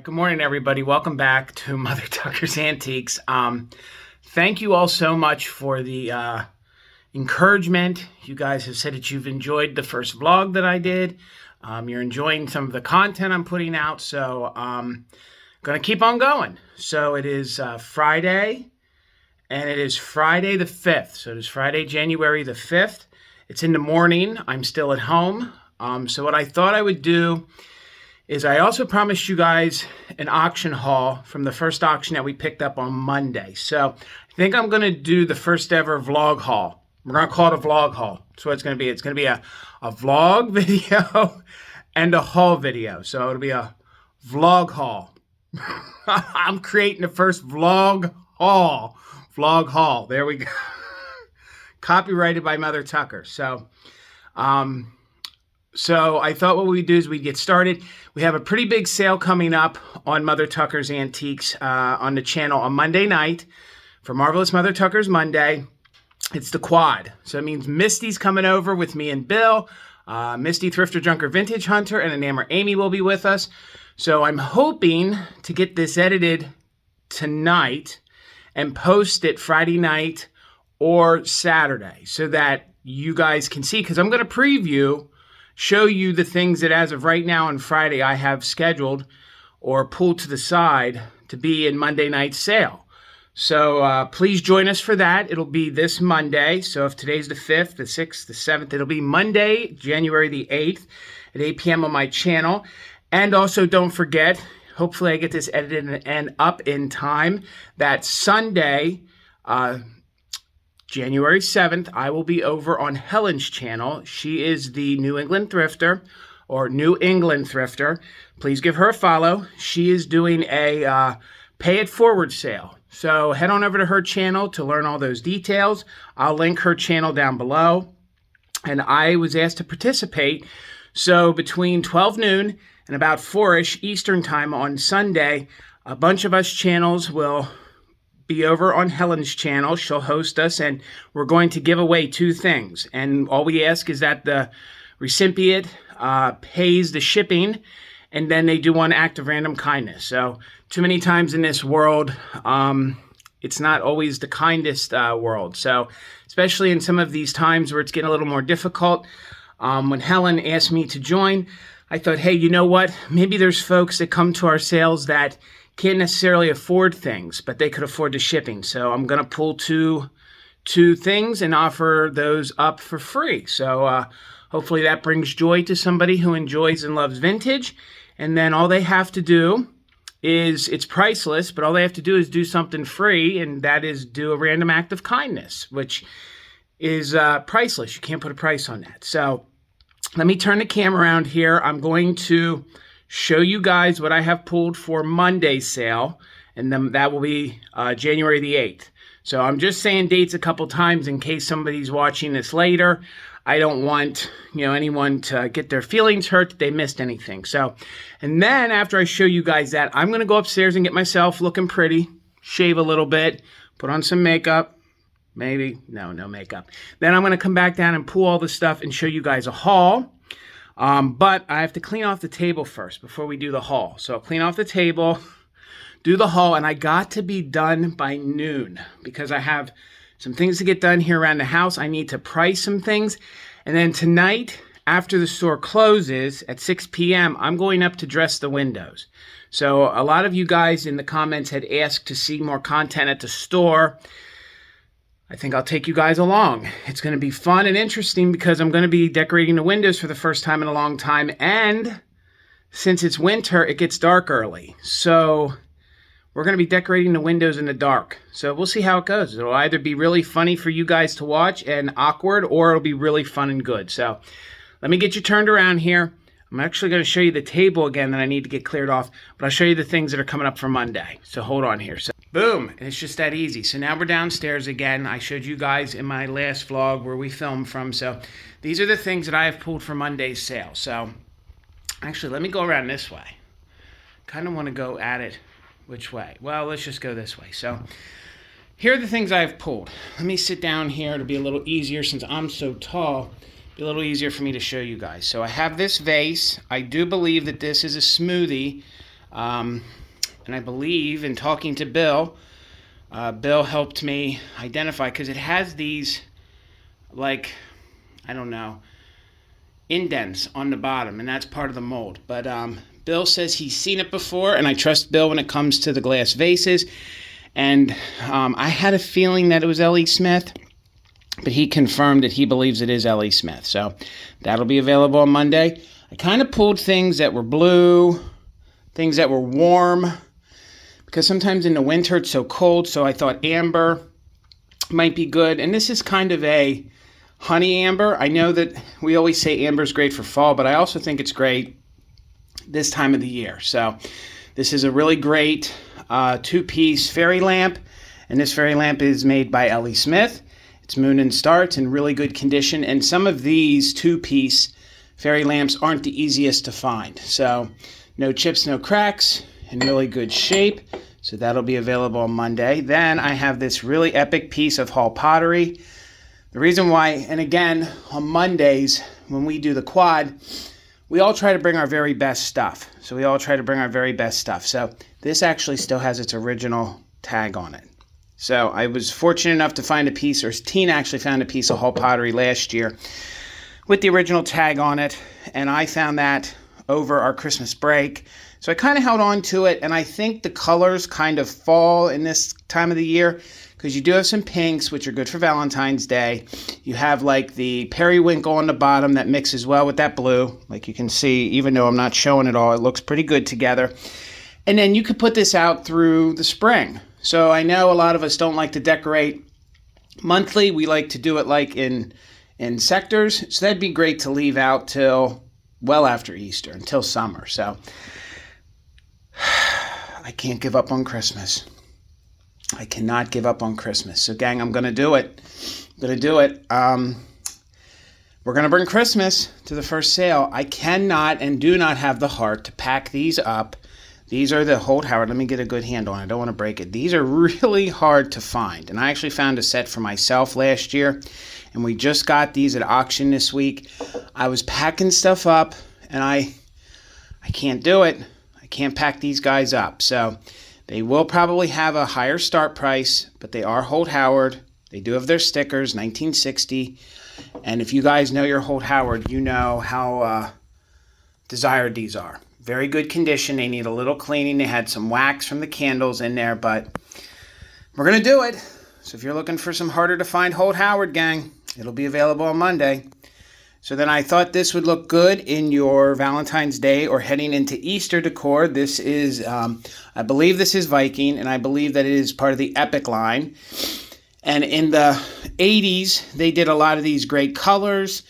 right, good morning, everybody. Welcome back to Mother Tucker's Antiques. Thank you all so much for the encouragement. You guys have said that you've enjoyed the first vlog that I did. You're enjoying some of the content I'm putting out, so I'm going to keep on going. So it is Friday, and it is Friday the 5th. So it is Friday, January the 5th. It's in the morning. I'm still at home. So what I thought I would do is I also promised you guys an auction haul from the first auction that we picked up on Monday. So I think I'm going to do the first ever vlog haul. We're going to call it a vlog haul. That's what it's going to be. It's going to be a vlog video and a haul video. So it'll be a vlog haul. I'm creating the first vlog haul. Vlog haul. There we go. Copyrighted by Mother Tucker. So I thought what we'd do is we'd get started. We have a pretty big sale coming up on Mother Tucker's Antiques on the channel on Monday night for Marvelous Mother Tucker's Monday. It's the quad. So it means Misty's coming over with me and Bill. Misty, Thrifter, Junker, Vintage Hunter, and Enamor Amy will be with us. So I'm hoping to get this edited tonight and post it Friday night or Saturday so that you guys can see, because I'm going to show you the things that as of right now on Friday I have scheduled or pulled to the side to be in Monday night's sale. So please join us for that. It'll be this Monday. So if today's the 5th, the 6th, the 7th, it'll be Monday, January the 8th at 8 p.m. on my channel. And also don't forget, hopefully I get this edited and up in time, that Sunday, January 7th, I will be over on Helen's channel. She is the New England Thrifter. Please give her a follow. She is doing a pay it forward sale. So head on over to her channel to learn all those details. I'll link her channel down below. And I was asked to participate. So between 12 noon and about 4-ish Eastern time on Sunday, a bunch of us channels will be over on Helen's channel. She'll host us, and we're going to give away 2 things. And all we ask is that the recipient pays the shipping, and then they do one act of random kindness. So too many times in this world, it's not always the kindest world. So especially in some of these times where it's getting a little more difficult, when Helen asked me to join, I thought, hey, you know what? Maybe there's folks that come to our sales that can't necessarily afford things, but they could afford the shipping. So I'm going to pull two things and offer those up for free. So hopefully that brings joy to somebody who enjoys and loves vintage. And then all they have to do is, it's priceless, but all they have to do is do something free, and that is do a random act of kindness, which is priceless. You can't put a price on that. So let me turn the camera around here. I'm going to show you guys what I have pulled for Monday's sale, and then that will be January the 8th. So I'm just saying dates a couple times in case somebody's watching this later. I don't want anyone to get their feelings hurt that they missed anything. So, and then after I show you guys that, I'm going to go upstairs and get myself looking pretty, shave a little bit, put on some makeup. Maybe, no makeup. Then I'm going to come back down and pull all the stuff and show you guys a haul. But I have to clean off the table first before we do the haul. So I'll clean off the table, do the haul, and I got to be done by noon because I have some things to get done here around the house. I need to price some things. And then tonight, after the store closes at 6 p.m., I'm going up to dress the windows. So a lot of you guys in the comments had asked to see more content at the store. I think I'll take you guys along. It's going to be fun and interesting because I'm going to be decorating the windows for the first time in a long time. And since it's winter, it gets dark early. So we're going to be decorating the windows in the dark. So we'll see how it goes. It'll either be really funny for you guys to watch and awkward, or it'll be really fun and good. So let me get you turned around here. I'm actually going to show you the table again that I need to get cleared off, but I'll show you the things that are coming up for Monday. So hold on here. So boom, and it's just that easy. So now we're downstairs again. I showed you guys in my last vlog where we filmed from. So these are the things that I have pulled for Monday's sale. So actually, let me go around this way. Kind of want to go at it. Which way? Well, let's just go this way. So here are the things I've pulled. Let me sit down here to be a little easier since I'm so tall. Be a little easier for me to show you guys. So I have this vase. I do believe that this is a smoothie And I believe in talking to Bill, Bill helped me identify, because it has these, like, I don't know, indents on the bottom, and that's part of the mold. But Bill says he's seen it before, and I trust Bill when it comes to the glass vases. And I had a feeling that it was L.E. Smith, but he confirmed that he believes it is L.E. Smith. So that'll be available on Monday. I kind of pulled things that were blue, things that were warm, because sometimes in the winter it's so cold, so I thought amber might be good. And this is kind of a honey amber. I know that we always say amber is great for fall, but I also think it's great this time of the year. So this is a really great two-piece fairy lamp, and this fairy lamp is made by L.E. Smith. It's Moon and Star. It's in really good condition, and some of these two-piece fairy lamps aren't the easiest to find. So no chips, no cracks, in really good shape. So that'll be available on Monday. Then I have this really epic piece of Hall pottery. The reason why, and again, on Mondays when we do the quad, we all try to bring our very best stuff. So this actually still has its original tag on it. So I was fortunate enough to find a piece, or Tina actually found a piece of Hall pottery last year with the original tag on it, and I found that over our Christmas break. So I kind of held on to it, and I think the colors kind of fall in this time of the year, because you do have some pinks, which are good for Valentine's Day. You have like the periwinkle on the bottom that mixes well with that blue. Like you can see, even though I'm not showing it all, it looks pretty good together. And then you could put this out through the spring. So I know a lot of us don't like to decorate monthly. We like to do it like in sectors. So that'd be great to leave out till well after Easter, until summer. So I can't give up on Christmas. I cannot give up on Christmas. So gang, I'm going to do it. We're going to bring Christmas to the first sale. I cannot and do not have the heart to pack these up. These are the Hold Howard. Let me get a good handle on it. I don't want to break it. These are really hard to find. And I actually found a set for myself last year, and we just got these at auction this week. I was packing stuff up, and I can't do it. I can't pack these guys up. So they will probably have a higher start price, but they are Hold Howard. They do have their stickers, 1960. And if you guys know your Hold Howard, you know how desired these are. Very good condition. They need a little cleaning. They had some wax from the candles in there, but we're going to do it. So if you're looking for some harder to find Hold Howard, gang, it'll be available on Monday. So then I thought this would look good in your Valentine's Day or heading into Easter decor. This is, I believe this is Viking, and I believe that it is part of the Epic line. And in the 80s, they did a lot of these great colors,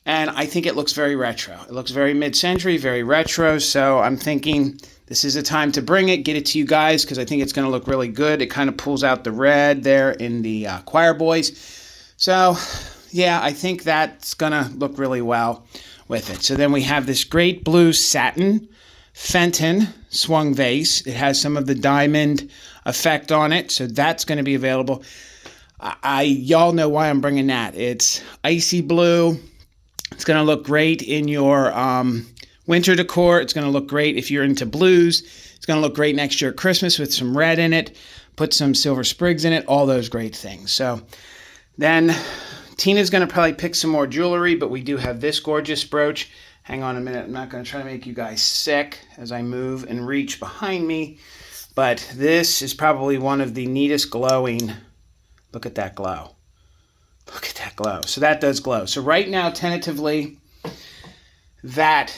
and I think it looks very retro. It looks very mid-century, very retro, so I'm thinking this is a time to bring it, get it to you guys, because I think it's going to look really good. It kind of pulls out the red there in the choir boys. So yeah, I think that's going to look really well with it. So then we have this great blue satin Fenton swung vase. It has some of the diamond effect on it, so that's going to be available. Y'all know why I'm bringing that. It's icy blue. It's going to look great in your winter decor. It's going to look great if you're into blues. It's going to look great next year at Christmas with some red in it. Put some silver sprigs in it. All those great things. So then Tina's going to probably pick some more jewelry, but we do have this gorgeous brooch. Hang on a minute. I'm not going to try to make you guys sick as I move and reach behind me. But this is probably one of the neatest glowing. Look at that glow. Look at that glow. So that does glow. So right now, tentatively, that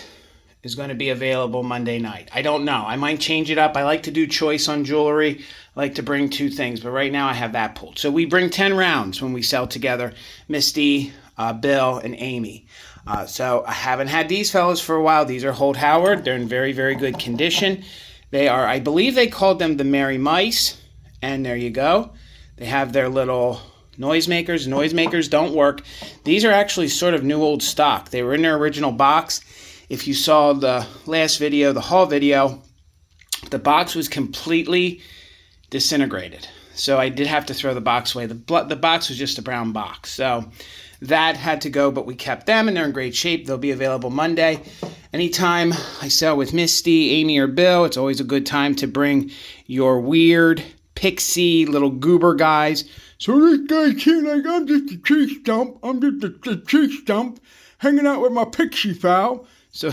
is going to be available Monday night. I don't know. I might change it up. I like to do choice on jewelry. I like to bring two things, but right now I have that pulled. So we bring 10 rounds when we sell together, Misty, Bill, and Amy. So I haven't had these fellas for a while. These are Hold Howard. They're in very, very good condition. They are, I believe they called them the Merry Mice, and there you go. They have their little noisemakers. Noisemakers don't work. These are actually sort of new old stock. They were in their original box. If you saw the last video, the haul video, the box was completely disintegrated. So I did have to throw the box away. The box was just a brown box. So that had to go, but we kept them, and they're in great shape. They'll be available Monday. Anytime I sell with Misty, Amy, or Bill, it's always a good time to bring your weird, pixie, little goober guys. So this guy's here like, I'm just a tree stump. I'm just a tree stump hanging out with my pixie fowl. So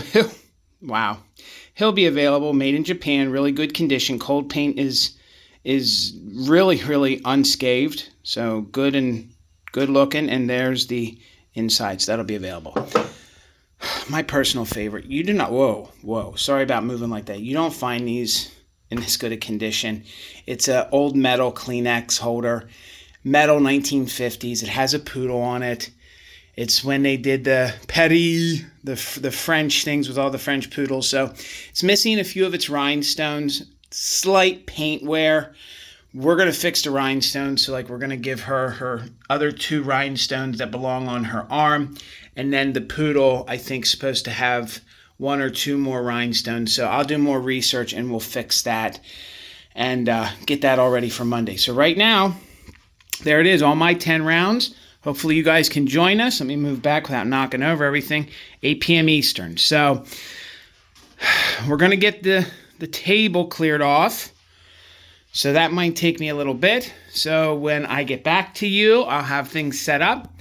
he'll be available, made in Japan, really good condition. Cold paint is really, really unscathed. So good and good looking. And there's the inside. So that'll be available. My personal favorite. You do not, whoa. Sorry about moving like that. You don't find these in this good a condition. It's an old metal Kleenex holder. Metal 1950s. It has a poodle on it. It's when they did the Petit, the French things with all the French poodles. So it's missing a few of its rhinestones. Slight paint wear. We're going to fix the rhinestones. So like we're going to give her her other 2 rhinestones that belong on her arm. And then the poodle, I think, is supposed to have 1 or 2 more rhinestones. So I'll do more research and we'll fix that and get that all ready for Monday. So right now, there it is, all my 10 rounds. Hopefully you guys can join us. Let me move back without knocking over everything. 8 p.m. Eastern. So we're going to get the table cleared off. So that might take me a little bit. So when I get back to you, I'll have things set up.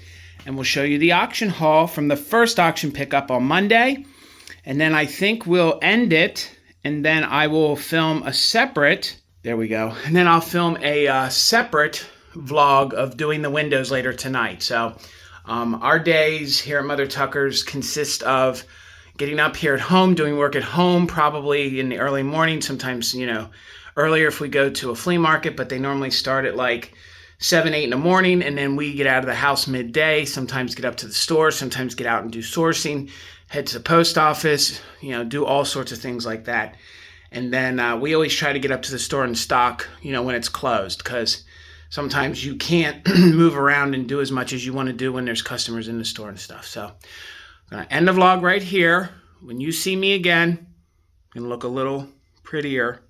And we'll show you the auction haul from the first auction pickup on Monday. And then I think we'll end it. And then I will film a separate, there we go. And then I'll film a separate vlog of doing the windows later tonight. So our days here at Mother Tucker's consist of getting up here at home, doing work at home, probably in the early morning, sometimes, earlier if we go to a flea market, but they normally start at like 7, 8 in the morning, and then we get out of the house midday, sometimes get up to the store, sometimes get out and do sourcing, head to the post office, do all sorts of things like that. And then we always try to get up to the store and stock, when it's closed, because sometimes you can't move around and do as much as you want to do when there's customers in the store and stuff. So I'm going to end the vlog right here. When you see me again, I'm going to look a little prettier,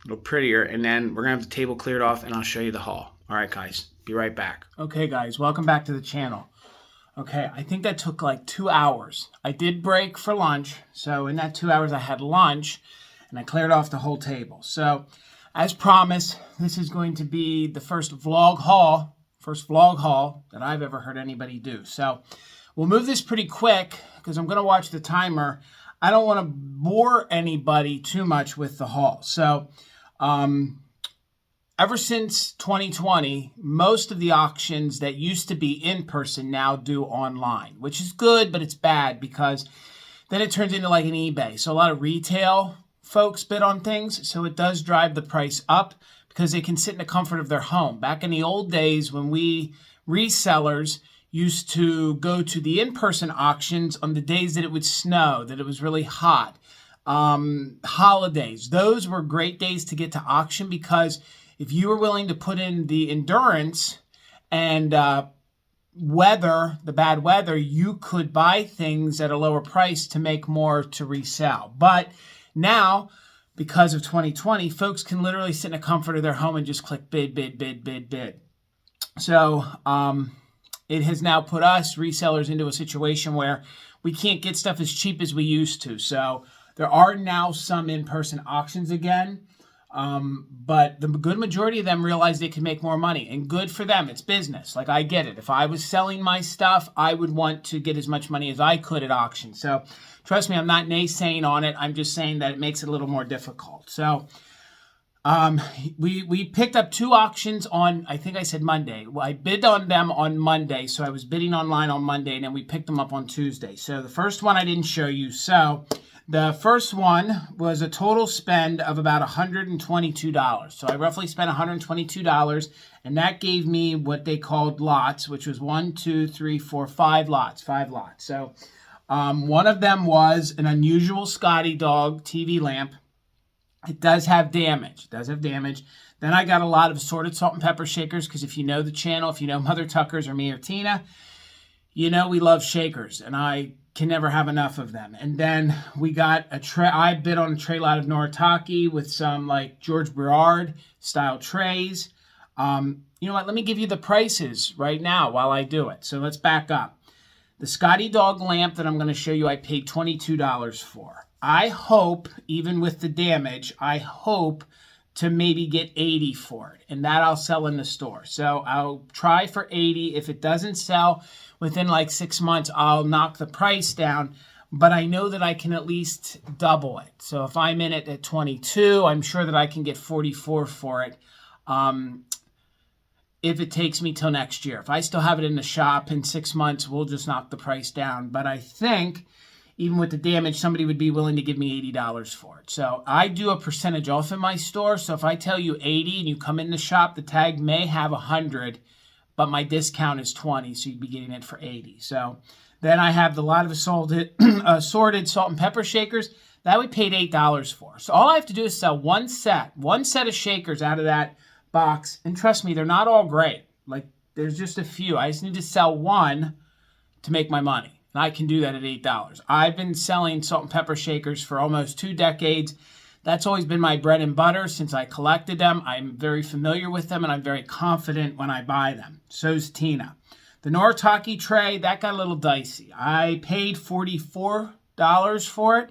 and then we're going to have the table cleared off, and I'll show you the haul. All right, guys, be right back. Okay, guys, welcome back to the channel. Okay, I think that took like 2 hours. I did break for lunch, so in that 2 hours I had lunch, and I cleared off the whole table. So, as promised, this is going to be the first vlog haul that I've ever heard anybody do. So, we'll move this pretty quick, because I'm going to watch the timer. I don't want to bore anybody too much with the haul. So, ever since 2020, most of the auctions that used to be in person now do online, which is good, but it's bad because then it turns into like an eBay. So a lot of retail folks bid on things, so it does drive the price up because they can sit in the comfort of their home. Back in the old days when we resellers used to go to the in-person auctions on the days that it would snow, that it was really hot, holidays, those were great days to get to auction because if you were willing to put in the endurance and weather, the bad weather, you could buy things at a lower price to make more to resell. But now, because of 2020, folks can literally sit in the comfort of their home and just click bid, bid, bid, bid, bid. So it has now put us resellers into a situation where we can't get stuff as cheap as we used to. So there are now some in-person auctions again. But the good majority of them realize they can make more money, and good for them. It's business. Like, I get it. If I was selling my stuff, I would want to get as much money as I could at auction. So trust me, I'm not naysaying on it. I'm just saying that it makes it a little more difficult. So, we picked up 2 auctions on, I think I said Monday. Well, I bid on them on Monday. So I was bidding online on Monday, and then we picked them up on Tuesday. So the first one I didn't show you. So the first one was a total spend of about $122. So I roughly spent $122, and that gave me what they called lots, which was 5 lots. So one of them was an unusual Scotty Dog TV lamp. It does have damage. Then I got a lot of assorted salt and pepper shakers, because if you know the channel, if you know Mother Tuckers or me or Tina, you know we love shakers, and I can never have enough of them. And then we got a tray. I bid on a tray lot of Noritake with some like George Burrard style trays. You know what? Let me give you the prices right now while I do it. So let's back up. The Scotty Dog lamp that I'm going to show you, I paid $22 for. I hope, even with the damage, I hope to maybe get 80 for it, and that I'll sell in the store. So I'll try for 80. If it doesn't sell within like 6 months, I'll knock the price down, but I know that I can at least double it. So if I'm in it at 22, I'm sure that I can get 44 for it. If it takes me till next year. If I still have it in the shop in 6 months, we'll just knock the price down. But I think even with the damage, somebody would be willing to give me $80 for it. So I do a percentage off in my store. So if I tell you 80 and you come in the shop, the tag may have 100, but my discount is 20, so you'd be getting it for 80. So then I have the lot of assorted salt and pepper shakers that we paid $8 for. So all I have to do is sell one set of shakers out of that box. And trust me, they're not all great. Like, there's just a few. I just need to sell one to make my money. And I can do that at $8. I've been selling salt and pepper shakers for almost 2 decades. That's always been my bread and butter since I collected them. I'm very familiar with them, and I'm very confident when I buy them. So's Tina. The Noritake tray, that got a little dicey. I paid $44 for it.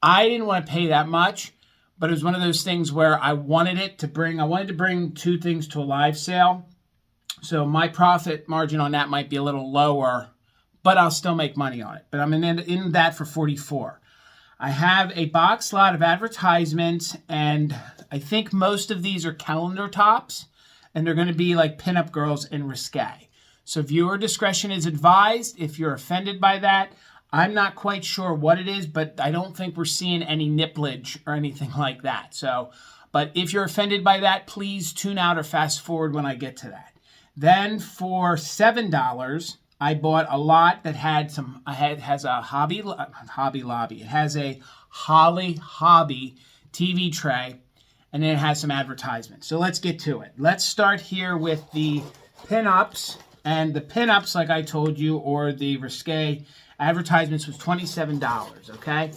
I didn't want to pay that much, but it was one of those things where I wanted to bring 2 things to a live sale. So my profit margin on that might be a little lower, but I'll still make money on it. But I'm in that for $44. I have a box lot of advertisements, and I think most of these are calendar tops, and they're going to be like pinup girls and risque. So viewer discretion is advised. If you're offended by that, I'm not quite sure what it is, but I don't think we're seeing any nipplage or anything like that. So, but if you're offended by that, please tune out or fast forward when I get to that. Then for $7, I bought a lot that has a Hobby Lobby. It has a Holly Hobby TV tray, and then it has some advertisements. So let's get to it. Let's start here with the pinups. And the pinups, like I told you, or the risque advertisements, was $27, okay?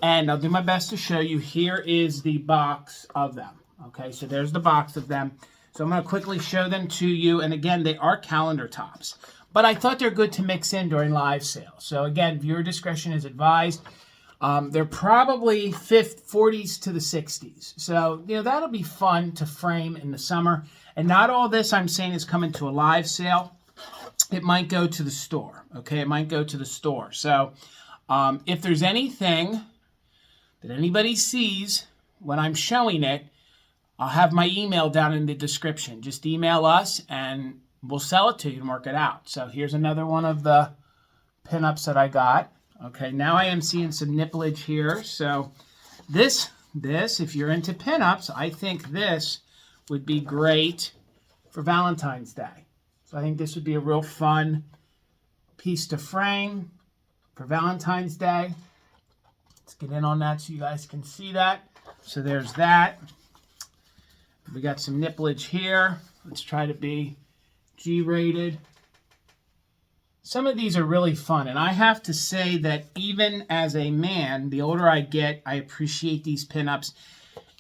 And I'll do my best to show you. Here is the box of them, okay? So there's the box of them. So I'm going to quickly show them to you. And again, they are calendar tops. But I thought they're good to mix in during live sales. So again, viewer discretion is advised. They're probably 40s to the 60s. So, that'll be fun to frame in the summer. And not all this I'm saying is coming to a live sale. It might go to the store, okay? It might go to the store. So if there's anything that anybody sees when I'm showing it, I'll have my email down in the description. Just email us and we'll sell it to you and work it out. So here's another one of the pinups that I got. Okay, now I am seeing some nipplage here. So this, if you're into pinups, I think this would be great for Valentine's Day. So I think this would be a real fun piece to frame for Valentine's Day. Let's get in on that so you guys can see that. So there's that. We got some nipplage here. Let's try to be G-rated. Some of these are really fun, and I have to say that even as a man, the older I get, I appreciate these pinups.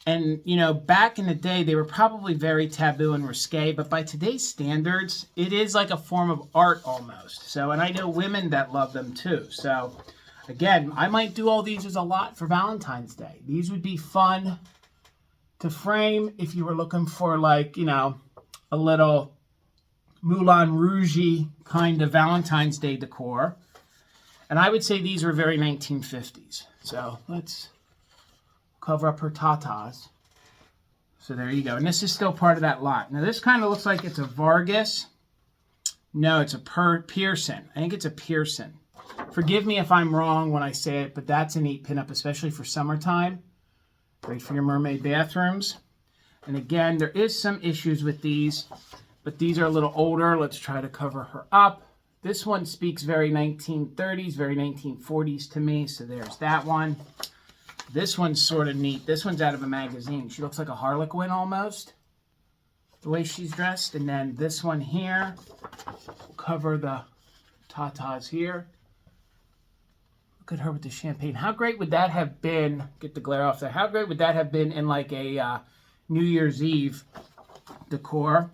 And, back in the day, they were probably very taboo and risque, but by today's standards, it is like a form of art almost. So, and I know women that love them too. So, again, I might do all these as a lot for Valentine's Day. These would be fun to frame if you were looking for like, a little Moulin Rouge-y kind of Valentine's Day decor. And I would say these were very 1950s. So let's cover up her tatas. So there you go. And this is still part of that lot. Now this kind of looks like it's a Vargas. No, it's a Pearson. I think it's a Pearson. Forgive me if I'm wrong when I say it, but that's a neat pinup, especially for summertime. Great for your mermaid bathrooms. And again, there is some issues with these, but these are a little older. Let's try to cover her up. This one speaks very 1930s, very 1940s to me. So there's that one. This one's sort of neat. This one's out of a magazine. She looks like a harlequin almost, the way she's dressed. And then this one here, we'll cover the tatas here. Look at her with the champagne. How great would that have been? Get the glare off there. How great would that have been in like a New Year's Eve decor?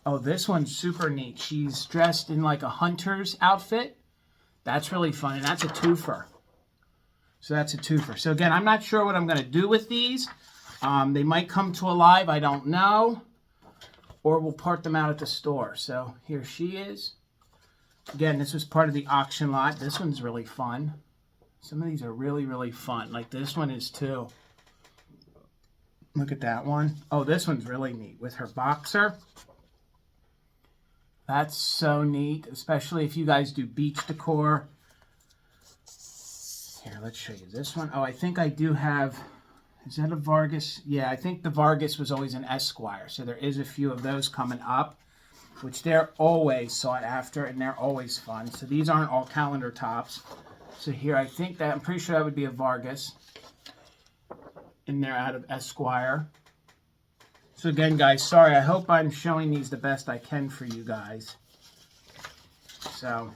Oh, this one's super neat. She's dressed in like a hunter's outfit. That's really fun, and that's a twofer. So that's a twofer. So again, I'm not sure what I'm going to do with these. They might come to alive, I don't know. Or we'll part them out at the store. So here she is. Again, this was part of the auction lot. This one's really fun. Some of these are really, really fun. Like this one is too. Look at that one. Oh, this one's really neat with her boxer. That's so neat, especially if you guys do beach decor. Here, let's show you this one. Oh, I think I do have, is that a Vargas? Yeah, I think the Vargas was always an Esquire. So there is a few of those coming up, which they're always sought after and they're always fun. So these aren't all calendar tops. So here, I think that, I'm pretty sure that would be a Vargas. And they're out of Esquire. So again, guys, sorry, I hope I'm showing these the best I can for you guys. So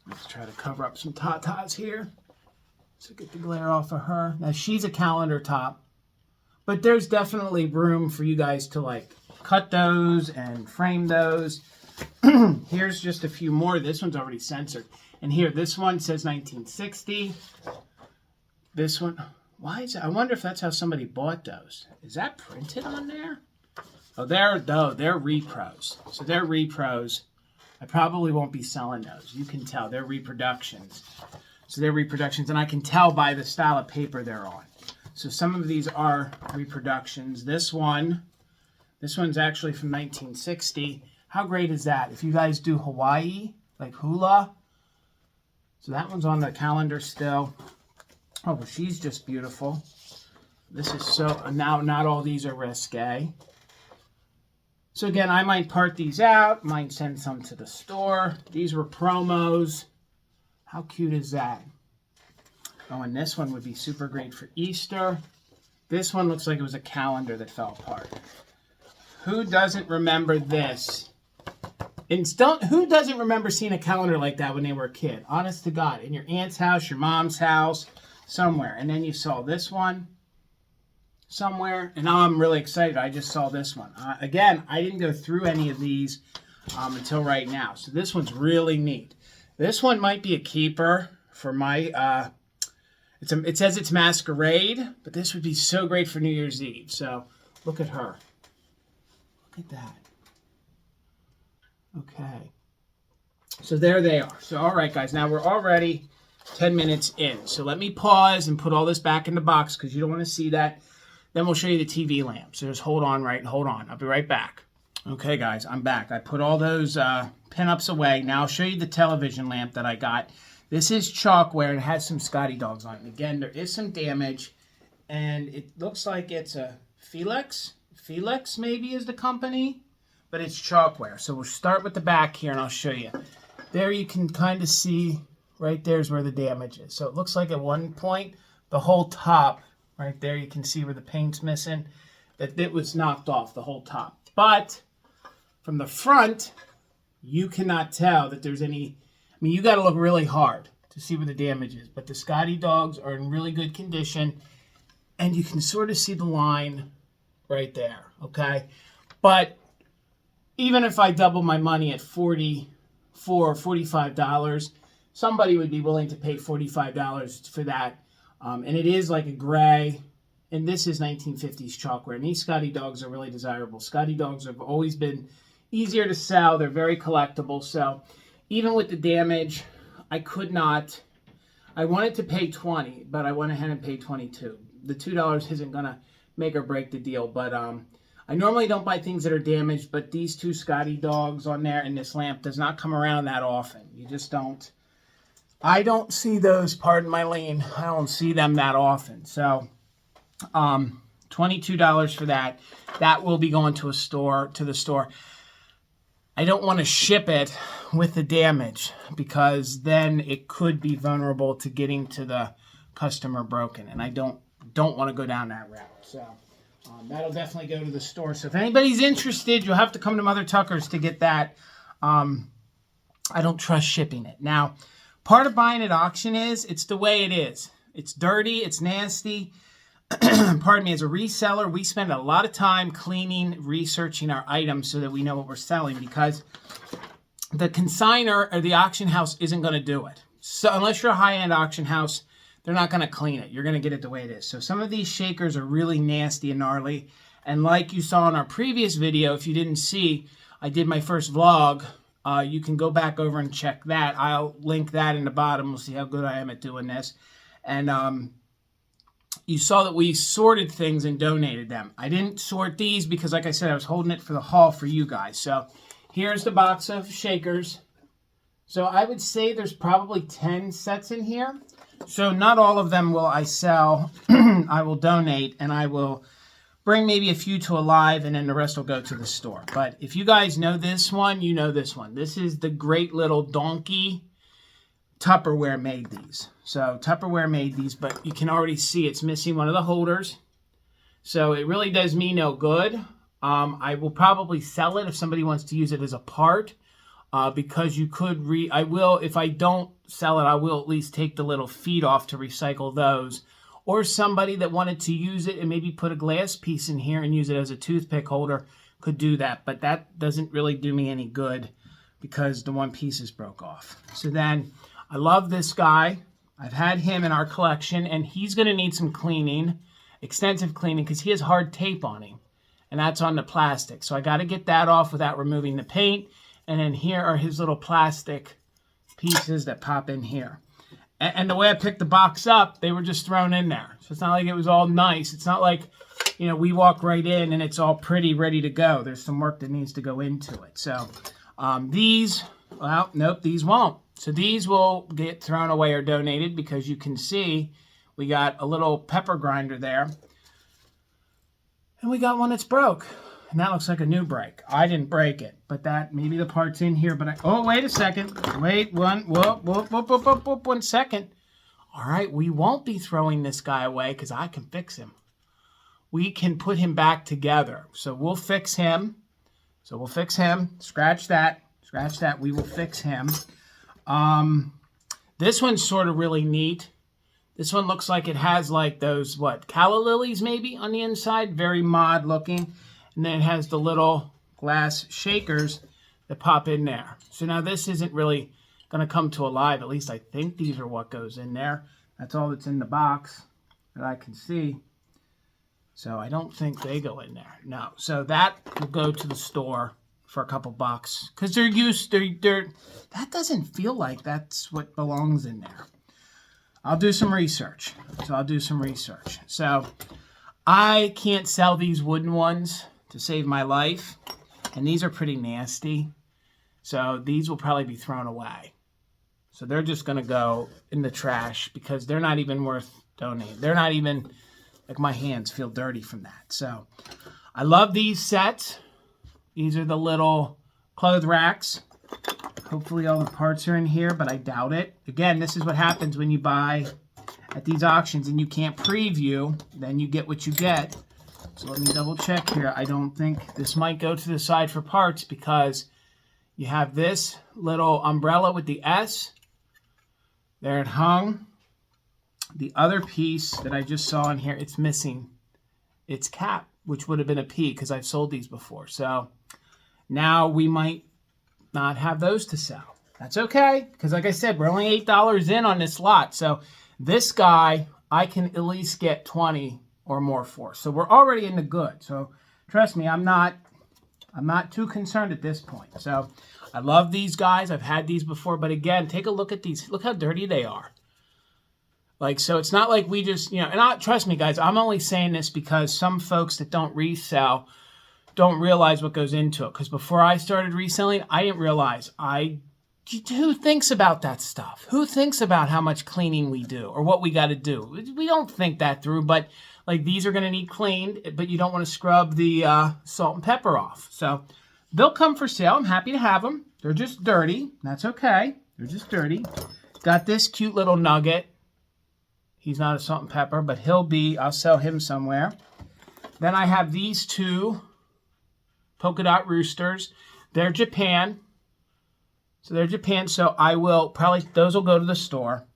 let's try to cover up some tatas here. So get the glare off of her. Now she's a calendar top, but there's definitely room for you guys to like cut those and frame those. Here's just a few more. This one's already censored. And here, this one says 1960. This one, why is it? I wonder if that's how somebody bought those. Is that printed on there? Oh, they're repros. So they're repros. I probably won't be selling those. You can tell they're reproductions. So they're reproductions, and I can tell by the style of paper they're on. So some of these are reproductions. This one's actually from 1960. How great is that? If you guys do Hawaii, like hula. So that one's on the calendar still. Oh, well, she's just beautiful. This is so, now not all these are risque. So again, I might part these out, might send some to the store. These were promos. How cute is that? Oh, and this one would be super great for Easter. This one looks like it was a calendar that fell apart. Who doesn't remember this? And who doesn't remember seeing a calendar like that when they were a kid? Honest to God, in your aunt's house, your mom's house, somewhere. And then you saw this one somewhere. And now I'm really excited. I just saw this one. Again, I didn't go through any of these until right now. So this one's really neat. This one might be a keeper for my, it says it's Masquerade, but this would be so great for New Year's Eve. So look at her. Look at that. Okay. So there they are. So, all right, guys. Now we're already 10 minutes in. So let me pause and put all this back in the box because you don't want to see that. Then we'll show you the TV lamp. So just hold on. I'll be right back. Okay, guys. I'm back. I put all those pinups away. Now I'll show you the television lamp that I got. This is chalkware and it has some Scotty dogs on it. And again, there is some damage. And it looks like it's a Felix. Felix maybe is the company. But it's chalkware. So we'll start with the back here and I'll show you. There you can kind of see, right there's where the damage is. So it looks like at one point, the whole top, right there, you can see where the paint's missing, that it was knocked off, the whole top. But from the front, you cannot tell that there's any, I mean, you got to look really hard to see where the damage is. But the Scotty dogs are in really good condition. And you can sort of see the line right there, okay? But even if I double my money at $44 or $45, somebody would be willing to pay $45 for that. And it is like a gray, and this is 1950s chalkware. And these Scotty dogs are really desirable. Scotty dogs have always been easier to sell. They're very collectible. So even with the damage, I could not. I wanted to pay $20, but I went ahead and paid $22. The $2 isn't going to make or break the deal, but I normally don't buy things that are damaged, but these two Scotty dogs on there and this lamp does not come around that often. You just don't. I don't see those, pardon my lane, I don't see them that often. So $22 for that. That will be going to the store. I don't want to ship it with the damage because then it could be vulnerable to getting to the customer broken. And I don't want to go down that route. So that'll definitely go to the store. So if anybody's interested, you'll have to come to Mother Tucker's to get that. I don't trust shipping it. Now, part of buying at auction is it's the way it is. It's dirty. It's nasty. Pardon me. As a reseller, we spend a lot of time cleaning, researching our items so that we know what we're selling because the consignor or the auction house isn't going to do it. So unless you're a high-end auction house, they're not going to clean it. You're going to get it the way it is. So some of these shakers are really nasty and gnarly. And like you saw in our previous video, if you didn't see, I did my first vlog. You can go back over and check that. I'll link that in the bottom. We'll see how good I am at doing this. And you saw that we sorted things and donated them. I didn't sort these because, like I said, I was holding it for the haul for you guys. So here's the box of shakers. So I would say there's probably 10 sets in here. So not all of them will I sell. I will donate, and I will bring maybe a few to a live, and then the rest will go to the store. But if you guys know this one, you know this one. This is the Great Little Donkey. Tupperware made these. So Tupperware made these, but you can already see it's missing one of the holders. So it really does me no good. I will probably sell it if somebody wants to use it as a part, because you could I will, if I don't sell it, I will at least take the little feet off to recycle those. Or somebody that wanted to use it and maybe put a glass piece in here and use it as a toothpick holder could do that. But that doesn't really do me any good because the one piece is broke off. So then I love this guy. I've had him in our collection, and he's going to need some cleaning, extensive cleaning, because he has hard tape on him, and that's on the plastic. So I got to get that off without removing the paint. And then here are his little plastic pieces that pop in here. And the way I picked the box up, they were just thrown in there. So it's not like it was all nice. It's not like, you know, we walk right in and it's all pretty, ready to go. There's some work that needs to go into it. So these, well, nope, these won't. So these will get thrown away or donated, because you can see we got a little pepper grinder there. And we got one that's broke. And that looks like a new brake. I didn't break it, but that, maybe the part's in here, but oh, wait a second. Wait, one second. All right, we won't be throwing this guy away because I can fix him. We can put him back together. So we'll fix him. Scratch that. We will fix him. This one's sort of really neat. This one looks like it has like those, calla lilies maybe on the inside. Very mod looking. And then it has the little glass shakers that pop in there. So now this isn't really going to come to alive. At least I think these are what goes in there. That's all that's in the box that I can see. So I don't think they go in there. No. So that will go to the store for a couple bucks, because they're that doesn't feel like that's what belongs in there. I'll do some research. So I can't sell these wooden ones to save my life, and these are pretty nasty. So these will probably be thrown away. So they're just going to go in the trash because they're not even worth donating. They're not even, like, my hands feel dirty from that. So I love these sets. These are the little clothes racks. Hopefully all the parts are in here, but I doubt it. Again, this is what happens when you buy at these auctions and you can't preview. Then you get what you get. So let me double check here. I don't think this might go to the side for parts, because you have this little umbrella with the S. There it hung. The other piece that I just saw in here, it's missing its cap, which would have been a P, because I've sold these before. So now we might not have those to sell. That's okay, because like I said, we're only $8 in on this lot. So this guy, I can at least get 20 or more for. So we're already in the good. So trust me, I'm not too concerned at this point. So I love these guys. I've had these before, but again, take a look at these. Look how dirty they are. Like, so it's not like we just, and trust me, guys, I'm only saying this because some folks that don't resell don't realize what goes into it. Because before I started reselling, I didn't realize. Who thinks about that stuff? Who thinks about how much cleaning we do or what we got to do? We don't think that through, but like, these are going to need cleaned, but you don't want to scrub the salt and pepper off. So they'll come for sale. I'm happy to have them. They're just dirty. That's okay. They're just dirty. Got this cute little nugget. He's not a salt and pepper, but I'll sell him somewhere. Then I have these two polka dot roosters. They're Japan. So I will probably, those will go to the store.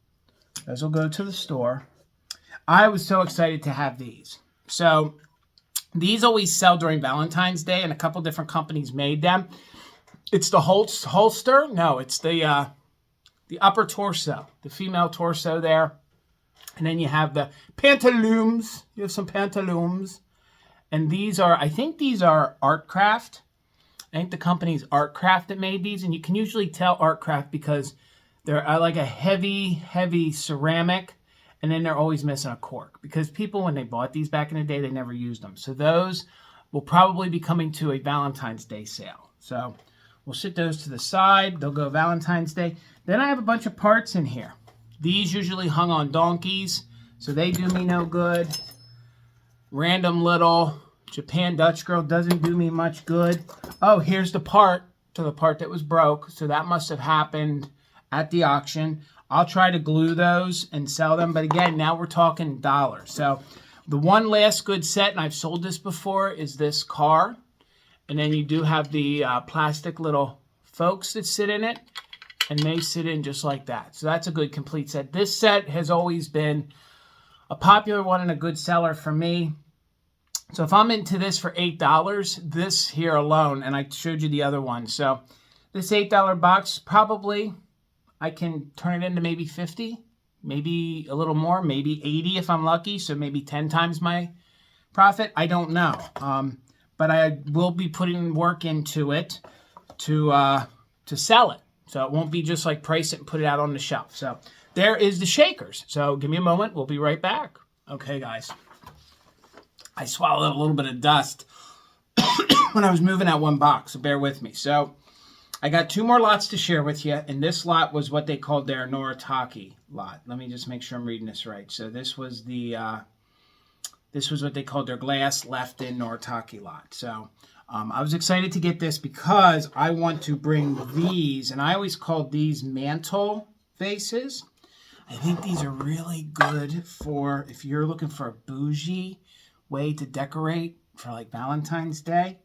I was so excited to have these. So these always sell during Valentine's Day, and a couple different companies made them. It's the holster. No, it's the upper torso, the female torso there. And then you have the pantaloons. You have some pantaloons. And these are, I think these are Artcraft. I think the company's Artcraft that made these. And you can usually tell Artcraft because they're like a heavy, heavy ceramic. And then they're always missing a cork. Because people, when they bought these back in the day, they never used them. So those will probably be coming to a Valentine's Day sale. So we'll sit those to the side. They'll go Valentine's Day. Then I have a bunch of parts in here. These usually hung on donkeys, so they do me no good. Random little Japan Dutch girl doesn't do me much good. Oh, here's the part to the part that was broke. So that must have happened at the auction. I'll try to glue those and sell them. But again, now we're talking dollars. So the one last good set, and I've sold this before, is this car. And then you do have the plastic little folks that sit in it. And they sit in just like that. So that's a good complete set. This set has always been a popular one and a good seller for me. So if I'm into this for $8, this here alone, and I showed you the other one. So this $8 box, probably I can turn it into maybe 50, maybe a little more, maybe 80 if I'm lucky. So maybe 10 times my profit. I don't know. But I will be putting work into it to sell it. So it won't be just like price it and put it out on the shelf. So there is the shakers. So give me a moment. We'll be right back. Okay, guys. I swallowed a little bit of dust when I was moving that one box, so bear with me. So I got 2 more lots to share with you, and this lot was what they called their Noritake lot. Let me just make sure I'm reading this right. So this was what they called their glass left-in Noritake lot. So I was excited to get this because I want to bring these, and I always called these mantle vases. I think these are really good for if you're looking for a bougie way to decorate for like Valentine's Day.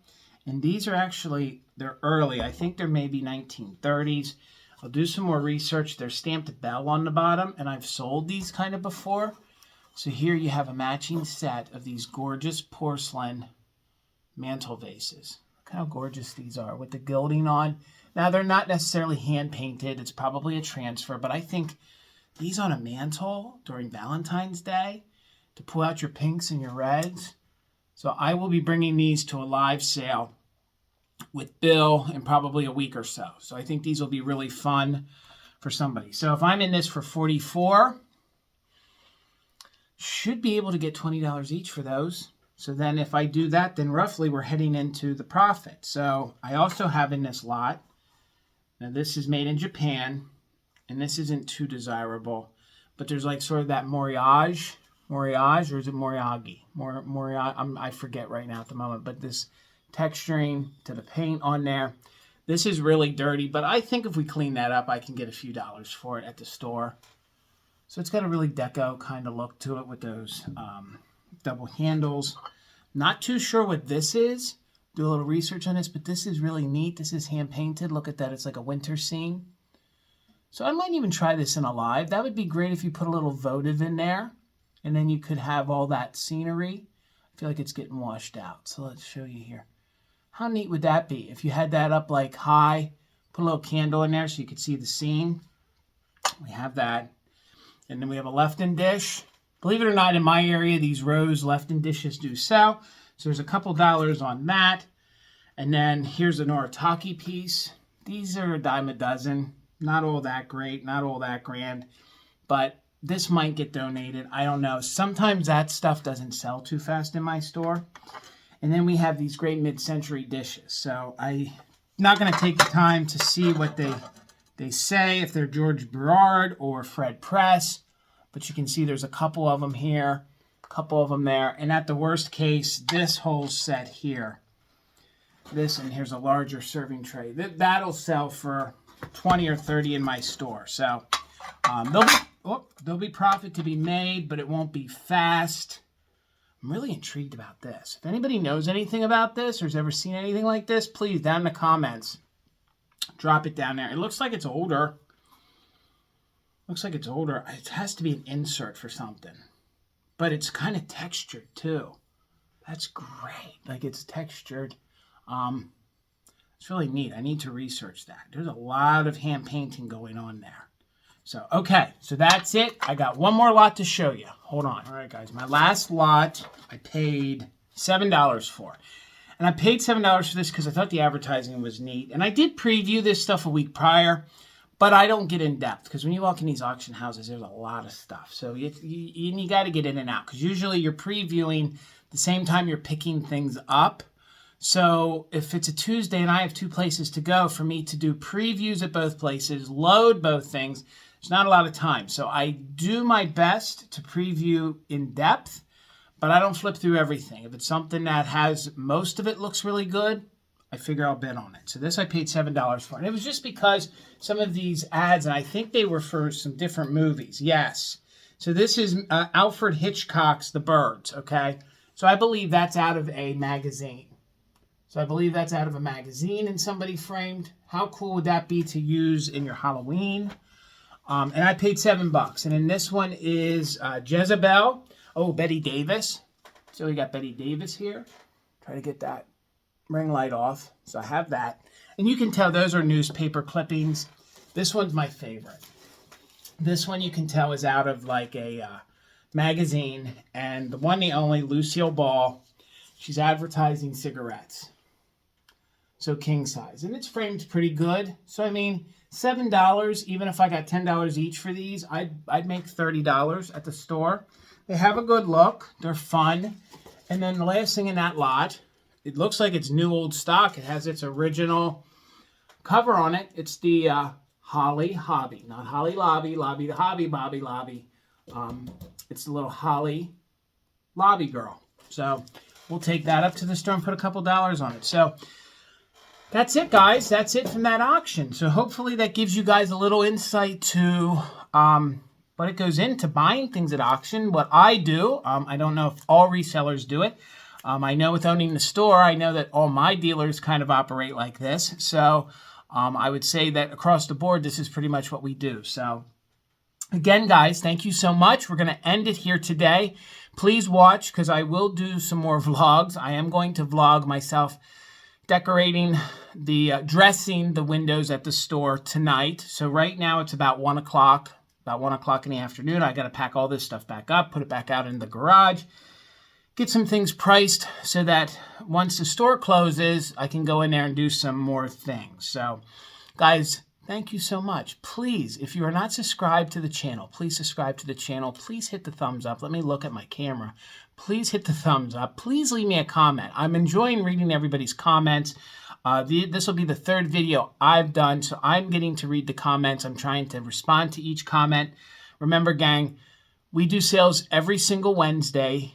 And these are actually, they're early. I think they're maybe 1930s. I'll do some more research. They're stamped bell on the bottom, and I've sold these kind of before. So here you have a matching set of these gorgeous porcelain mantle vases. Look how gorgeous these are with the gilding on. Now, they're not necessarily hand-painted. It's probably a transfer, but I think these on a mantle during Valentine's Day to pull out your pinks and your reds. So I will be bringing these to a live sale with Bill in probably a week or so. So I think these will be really fun for somebody. So if I'm in this for $44, should be able to get $20 each for those. So then if I do that, then roughly we're heading into the profit. So I also have in this lot, now this is made in Japan, and this isn't too desirable, but there's like sort of that Moriage, or is it Moriagi? I forget right now at the moment, but this texturing to the paint on there. This is really dirty, but I think if we clean that up, I can get a few dollars for it at the store. So it's got a really deco kind of look to it with those double handles. Not too sure what this is. Do a little research on this, but this is really neat. This is hand painted. Look at that. It's like a winter scene. So I might even try this in a live. That would be great if you put a little votive in there, and then you could have all that scenery. I feel like it's getting washed out. So let's show you here. How neat would that be if you had that up like high, put a little candle in there so you could see the scene. We have that. And then we have a left-in dish. Believe it or not, in my area, these Rose left-in dishes do sell. So there's a couple dollars on that. And then here's a Noritake piece. These are a dime a dozen. Not all that great, not all that grand. But this might get donated. I don't know. Sometimes that stuff doesn't sell too fast in my store. And then we have these great mid-century dishes. So I'm not going to take the time to see what they say, if they're George Burrard or Fred Press. But you can see there's a couple of them here, a couple of them there. And at the worst case, this whole set here, this, and here's a larger serving tray. That'll sell for 20 or 30 in my store. So there'll be profit to be made, but it won't be fast. I'm really intrigued about this. If anybody knows anything about this or has ever seen anything like this, please, down in the comments, drop it down there. It looks like it's older. Looks like it's older. It has to be an insert for something. But it's kind of textured, too. That's great. Like, it's textured. It's really neat. I need to research that. There's a lot of hand painting going on there. So, okay, so that's it. I got one more lot to show you. Hold on. All right, guys, my last lot I paid $7 for. And I paid $7 for this because I thought the advertising was neat. And I did preview this stuff a week prior, but I don't get in depth because when you walk in these auction houses, there's a lot of stuff. So you got to get in and out because usually you're previewing the same time you're picking things up. So if it's a Tuesday and I have 2 places to go, for me to do previews at both places, load both things, there's not a lot of time. So I do my best to preview in depth, but I don't flip through everything. If it's something that has most of it looks really good, I figure I'll bid on it. So this I paid $7 for. And it was just because some of these ads, and I think they were for some different movies. Yes. So this is Alfred Hitchcock's The Birds, okay? So I believe that's out of a magazine. And somebody framed. How cool would that be to use in your Halloween? And I paid $7. And then this one is Jezebel. Oh, Betty Davis. So we got Betty Davis here. Try to get that ring light off. So I have that. And you can tell those are newspaper clippings. This one's my favorite. This one you can tell is out of like a magazine. And the one, the only, Lucille Ball. She's advertising cigarettes. So king size. And it's framed pretty good. So I mean, $7, even if I got $10 each for these, I'd make $30 at the store. They have a good look. They're fun. And then the last thing in that lot, it looks like it's new old stock. It has its original cover on it. It's the Holly Hobby. Not Holly Lobby, Lobby the Hobby, Bobby Lobby. It's the little Holly Lobby girl. So we'll take that up to the store and put a couple dollars on it. So that's it, guys. That's it from that auction. So hopefully that gives you guys a little insight to what it goes into buying things at auction. What I do, I don't know if all resellers do it. I know with owning the store, I know that all my dealers kind of operate like this. So I would say that across the board, this is pretty much what we do. So again, guys, thank you so much. We're going to end it here today. Please watch because I will do some more vlogs. I am going to vlog myself decorating dressing the windows at the store tonight. So right now it's about 1 o'clock. About 1 o'clock in the afternoon, I got to pack all this stuff back up, put it back out in the garage, get some things priced so that once the store closes, I can go in there and do some more things. So, guys, thank you so much. Please, if you are not subscribed to the channel, please subscribe to the channel. Please hit the thumbs up. Let me look at my camera. Please hit the thumbs up. Please leave me a comment. I'm enjoying reading everybody's comments. This will be the 3rd video I've done, so I'm getting to read the comments. I'm trying to respond to each comment. Remember, gang, we do sales every single Wednesday.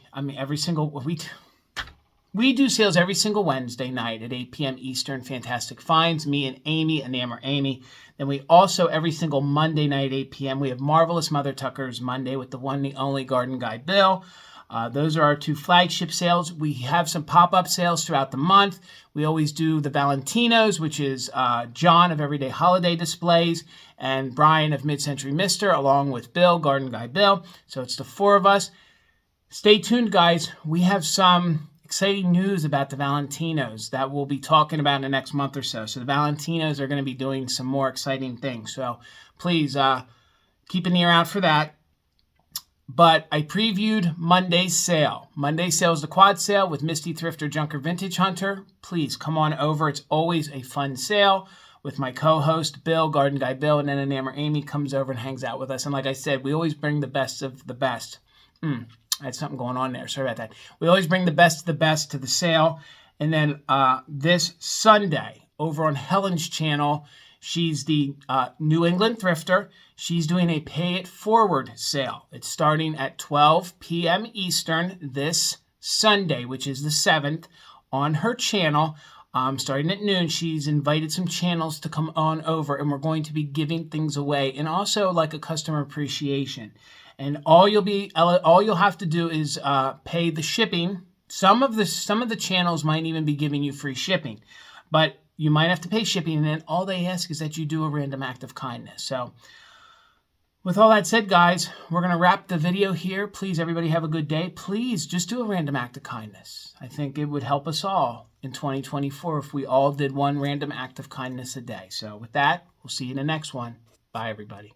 We do sales every single Wednesday night at 8 p.m. Eastern. Fantastic Finds, me and Amy, Enamor Amy. Then we also, every single Monday night at 8 p.m., we have Marvelous Mother Tuckers Monday with the one, the only Garden Guy Bill. Those are our 2 flagship sales. We have some pop-up sales throughout the month. We always do the Valentinos, which is John of Everyday Holiday Displays and Brian of Mid-Century Mister, along with Bill, Garden Guy Bill. So it's the 4 of us. Stay tuned, guys. We have some exciting news about the Valentinos that we'll be talking about in the next month or so. So the Valentinos are going to be doing some more exciting things. So please keep an ear out for that. But I previewed Monday's sale. Monday's sale is the quad sale with Misty Thrifter, Junker, Vintage Hunter. Please come on over. It's always a fun sale with my co-host, Bill, Garden Guy Bill, and then Enamor Amy comes over and hangs out with us. And like I said, we always bring the best of the best. I had something going on there. Sorry about that. We always bring the best of the best to the sale. And then this Sunday, over on Helen's channel, she's the New England Thrifter. She's doing a Pay It Forward sale. It's starting at 12 p.m. Eastern this Sunday, which is the 7th, on her channel. Starting at noon, she's invited some channels to come on over, and we're going to be giving things away, and also like a customer appreciation. And all you'll have to do is pay the shipping. Some of the channels might even be giving you free shipping, but you might have to pay shipping, and then all they ask is that you do a random act of kindness. So With all that said, guys, we're going to wrap the video here. Please, everybody have a good day. Please just do a random act of kindness. I think it would help us all in 2024 if we all did one random act of kindness a day. So with that, we'll see you in the next one. Bye, everybody.